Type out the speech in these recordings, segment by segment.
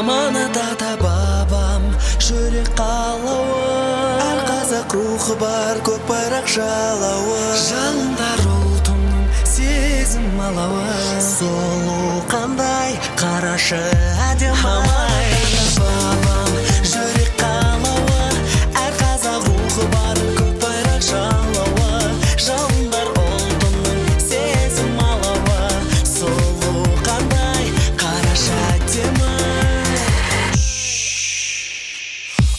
Аманат ата бабам жүрек қалауы, әр қазақ рухы бар көк байрақ жалауы, жалындар ұлтымның сезім алауы, сұлу қандай қарашы әдемі-ай. Бабам жүрек қалауы, әр қазақ рухы бар көк байрақ жалауы, жалындар ұлтымның сезім алауы, сұлу қандай қарашы әдемі-ай.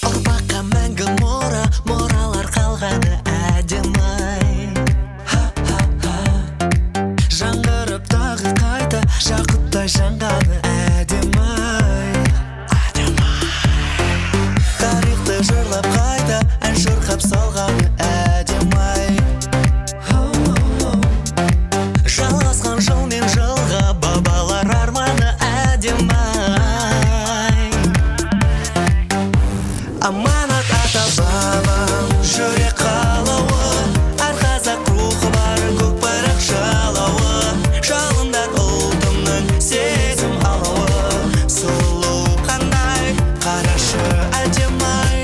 Ұрпаққа мәңгі мұра, мұралар қалғаны әдемі-ай. Жаңғырып тағы қайта жақұттай жанғаны әдемі-ай. Тарихты жырлап қайта ән шырқап салғаны әдемі-ай. Жалғасқан жыл мен жылға бабалар арманы әдемі-ай. Аманат ата бабам жүрек қалауы, әр қазақ рухы бар көк байрақ жалауы, жалындар ұлтымның сезім алауы, сұлу қандай қарашы әдемі-ай.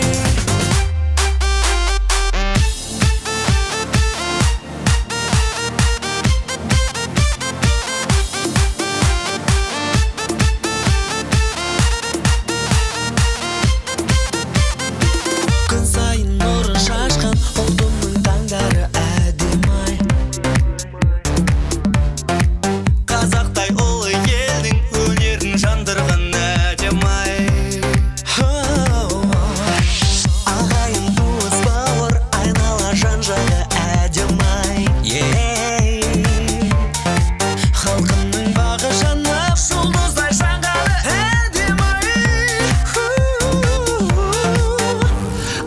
Күн сайын нұрын шашқан ұлтымның таңдары әдемі-ай. Қазақтай ұлы елдің өнерін жандырған әдемі-ай. Ағайын туыс бауыр айнала жан-жағы әдемі-ай. Халқымның бағы жанып жұлдыздай жанғаны әдемі-ай.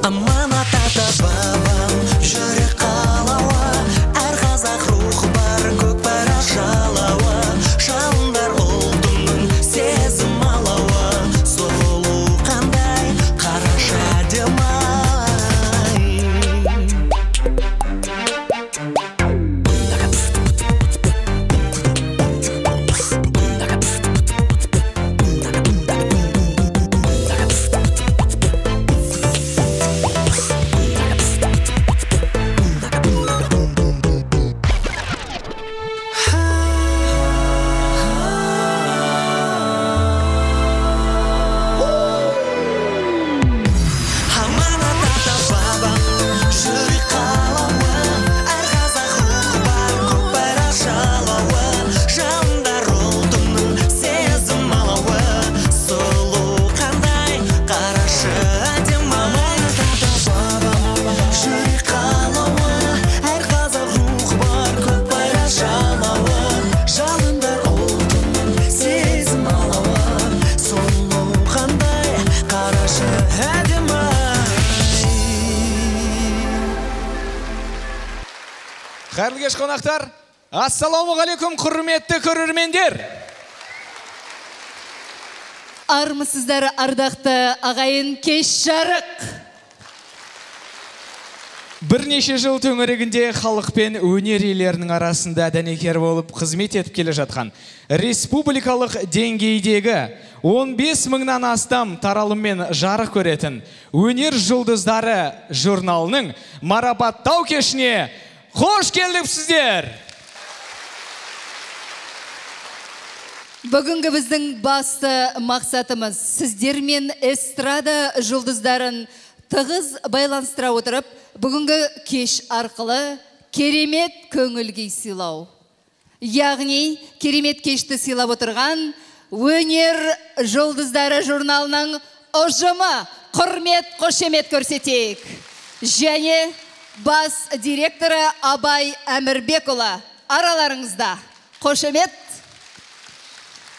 Аманат ата бабам жүрек қалауы, әр қазақ рухы бар көк байрақ жалауы, жалындар ұлтымның сезім алауы, сұлу қандай қарашы әдемі-ай. Аманат ата бабам жүрек қалауы, әр қазақ рухы бар көк байрақ жалауы, жалындар ұлтымның сезім алауы, сұлу қандай қарашы әдемі-ай. Жүрек қалауы, әр қазақ рухы бар көк байрақ жалауы, жалындар ұлтымның сезім алауы, сұлу қандай қарашы әдемі-ай. Қайырлы кеш қонақтар. Ассалаумағалейкум құрметті көрермендер. Армысыздар ардақты ағайын, кеш жарық. Бірнеше жыл төңірегінде халық пен өнер иелерінің арасында дәнекер болып қызмет етіп келе жатқан республикалық деңгейдегі 15 мыңнан астам таралыммен жарық көретін өнер жұлдыздары журналының марапаттау кешіне қош келдіңіздер. Бүгінгі біздің басты мақсатымыз сіздермен эстрада жұлдыздарын тығыз байланыстыра отырып, бүгінгі кеш арқылы керемет көңіл-күй сыйлау. Яғни керемет кешті сыйлап отырған өнер жұлдыздары журналының ұжымы құрмет қошемет көрсетейік. Және бас директоры Абай Әмірбекұлы араларыңызда. Қошемет.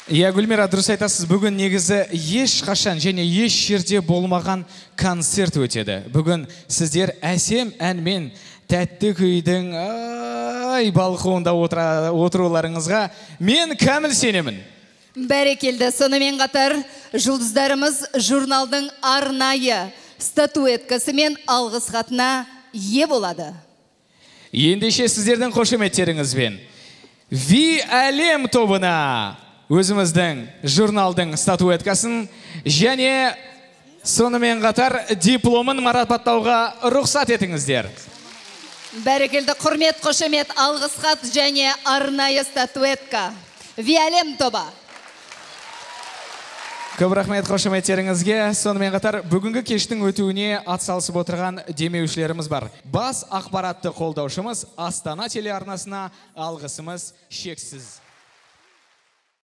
Гүлмира, дұрыс айтасыз, бүгін негізі ешқашан және еш жерде болмаған концерт өтеді. Бүгін сіздер әсем әнмен тәтті күйдің балқуында отыруларыңызға мен кәміл сенемін. Бәрекелді. Сонымен қатар жұлдыздарымыз журналдың арнайы статуэткасы мен алғыс хатына ие болады. Ендеше сіздердің қошеметтеріңізбен Ви әлем тобына өзіміздің журналдың статуэткасын және сонымен қатар дипломын марапаттауға рұқсат етіңіздер. Бәрекелді, құрмет, қошемет, алғыс хат және арнайы статуэтка. Виалем тобы. Көп рахмет қошеметтеріңізге. Сонымен қатар бүгінгі кештің өтуіне атсалысып отырған демеушілеріміз бар. Бас ақпаратты қолдаушымыз Астана телеарнасына алғысымыз шексіз.